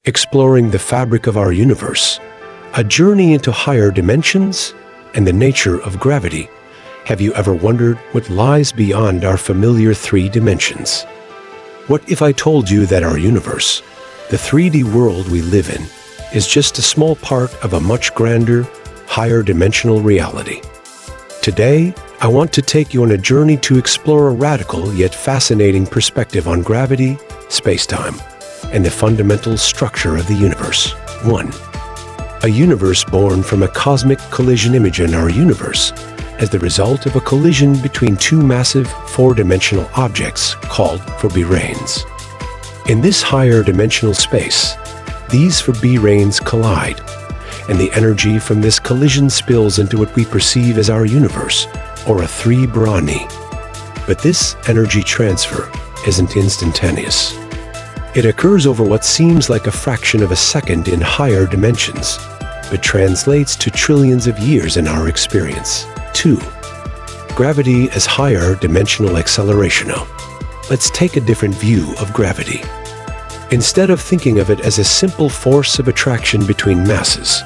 exploring the fabric of our universe, a journey into higher dimensions and the nature of gravity. Have you ever wondered what lies beyond our familiar three dimensions? What if I told you that our universe, the 3D world we live in, is just a small part of a much grander, higher dimensional reality? Today, I want to take you on a journey to explore a radical yet fascinating perspective on gravity, space-time, and the fundamental structure of the universe. 1. A universe born from a cosmic collision image in our universe as the result of a collision between two massive four-dimensional objects called forbirains. In this higher dimensional space, these forbirains collide, and the energy from this collision spills into what we perceive as our universe, or a 3 Brahmi. But this energy transfer isn't instantaneous. It occurs over what seems like a fraction of a second in higher dimensions, but translates to trillions of years in our experience. 2. Gravity as higher dimensional acceleration. Let's take a different view of gravity. Instead of thinking of it as a simple force of attraction between masses,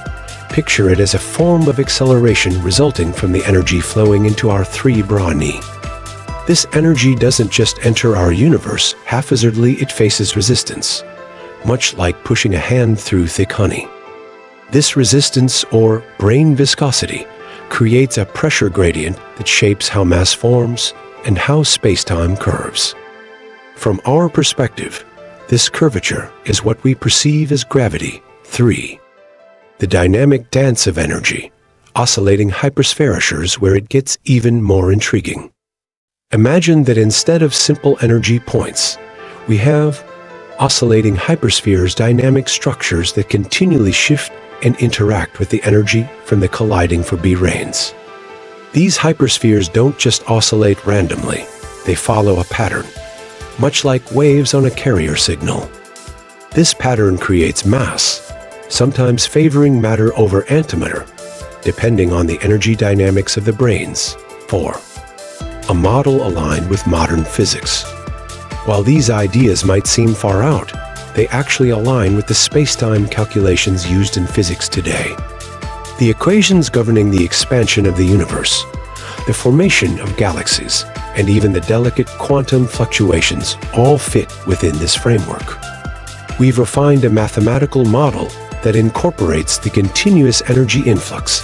picture it as a form of acceleration resulting from the energy flowing into our 3 Brahmi. This energy doesn't just enter our universe haphazardly, it faces resistance, much like pushing a hand through thick honey. This resistance, or brane viscosity, creates a pressure gradient that shapes how mass forms and how space-time curves. From our perspective, this curvature is what we perceive as gravity. 3. The dynamic dance of energy, oscillating hypersphericures, where it gets even more intriguing. Imagine that instead of simple energy points, we have oscillating hyperspheres, dynamic structures that continually shift and interact with the energy from the colliding forbirains. These hyperspheres don't just oscillate randomly, they follow a pattern, much like waves on a carrier signal. This pattern creates mass, sometimes favoring matter over antimatter, depending on the energy dynamics of the branes. 4. A model aligned with modern physics. While these ideas might seem far out, they actually align with the space-time calculations used in physics today. The equations governing the expansion of the universe, the formation of galaxies, and even the delicate quantum fluctuations all fit within this framework. We've refined a mathematical model that incorporates the continuous energy influx,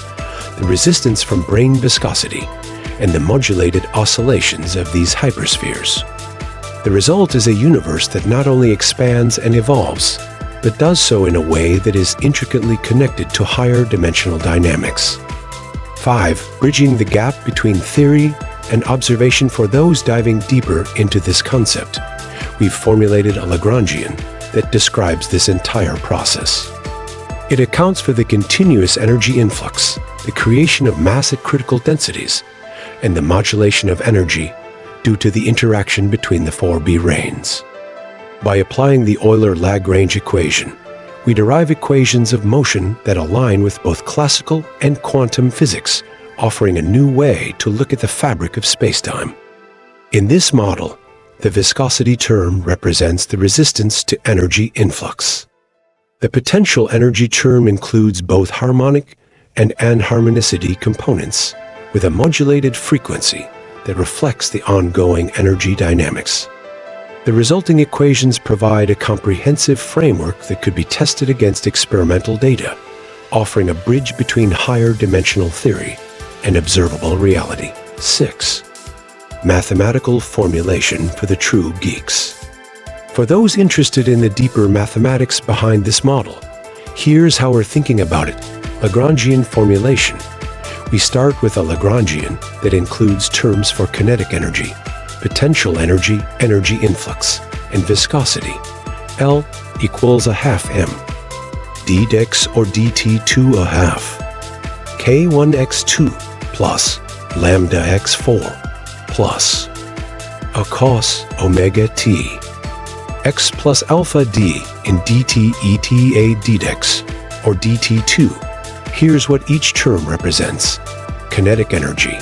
the resistance from brane viscosity, and the modulated oscillations of these hyperspheres. The result is a universe that not only expands and evolves, but does so in a way that is intricately connected to higher dimensional dynamics. 5. Bridging the gap between theory and observation. For those diving deeper into this concept, we've formulated a Lagrangian that describes this entire process. It accounts for the continuous energy influx, the creation of mass at critical densities, and the modulation of energy due to the interaction between the forbirains. By applying the Euler-Lagrange equation, we derive equations of motion that align with both classical and quantum physics, offering a new way to look at the fabric of spacetime. In this model, the viscosity term represents the resistance to energy influx. The potential energy term includes both harmonic and anharmonicity components, with a modulated frequency that reflects the ongoing energy dynamics. The resulting equations provide a comprehensive framework that could be tested against experimental data, offering a bridge between higher dimensional theory and observable reality. 6. Mathematical formulation for the true geeks. For those interested in the deeper mathematics behind this model, here's how we're thinking about it. Lagrangian formulation. We start with a Lagrangian that includes terms for kinetic energy, potential energy, energy influx, and viscosity. L equals 1/2 m. dx or dt 2 1/2. K1x2 plus lambda x4 plus a cos omega t. X plus alpha d in dt eta dx or dt2. Here's what each term represents. Kinetic energy,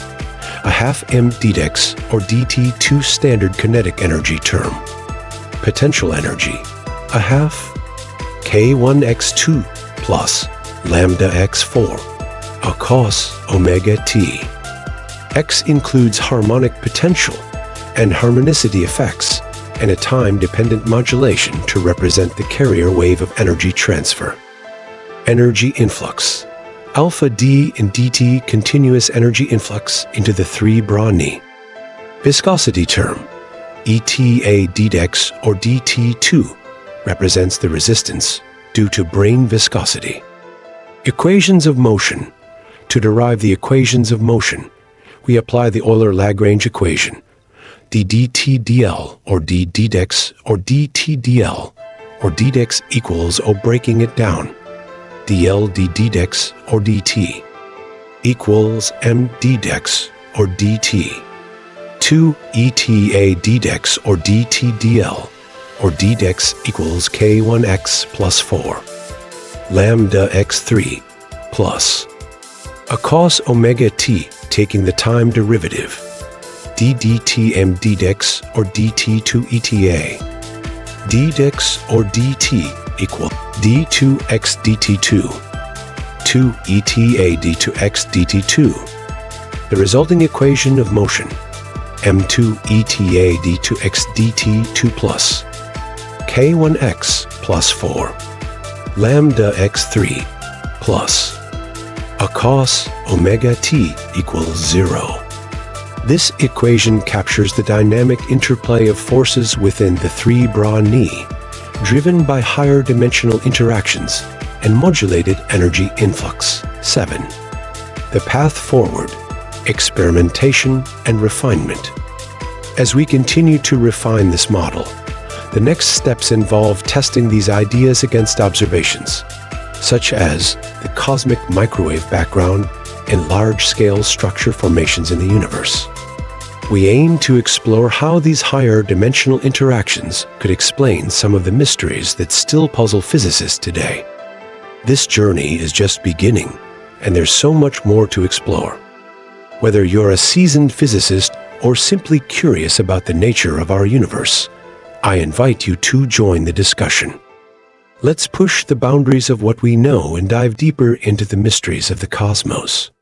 1/2 m dx or dt2 standard kinetic energy term. Potential energy, 1/2 K1x2 plus lambda x4 cos omega t. X includes harmonic potential and harmonicity effects and a time-dependent modulation to represent the carrier wave of energy transfer. Energy influx. Alpha d in dt continuous energy influx into the 3 Brahmi. Viscosity term. ETA dx or dt2 represents the resistance due to brane viscosity. Equations of motion. To derive the equations of motion, we apply the Euler-Lagrange equation, d dt dl or d dx or dt dl or dx equals, or breaking it down, dl d dx or dt equals m dx or dt. 2 eta dx or dt dl or dx equals k1x plus 4 lambda x3 plus a cos omega t, taking the time derivative, d dt m dx or dt2 eta dx or dt equal d2x dt2 2 eta d2x dt2. The resulting equation of motion, m2 eta d2x dt2 plus k1x plus 4 lambda x3 plus a cos omega t equals 0. This equation captures the dynamic interplay of forces within the 3 Brahmi, driven by higher dimensional interactions and modulated energy influx. 7. The path forward, experimentation and refinement. As we continue to refine this model, the next steps involve testing these ideas against observations, such as the cosmic microwave background and large-scale structure formations in the universe. We aim to explore how these higher dimensional interactions could explain some of the mysteries that still puzzle physicists today. This journey is just beginning, and there's so much more to explore. Whether you're a seasoned physicist or simply curious about the nature of our universe, I invite you to join the discussion. Let's push the boundaries of what we know and dive deeper into the mysteries of the cosmos.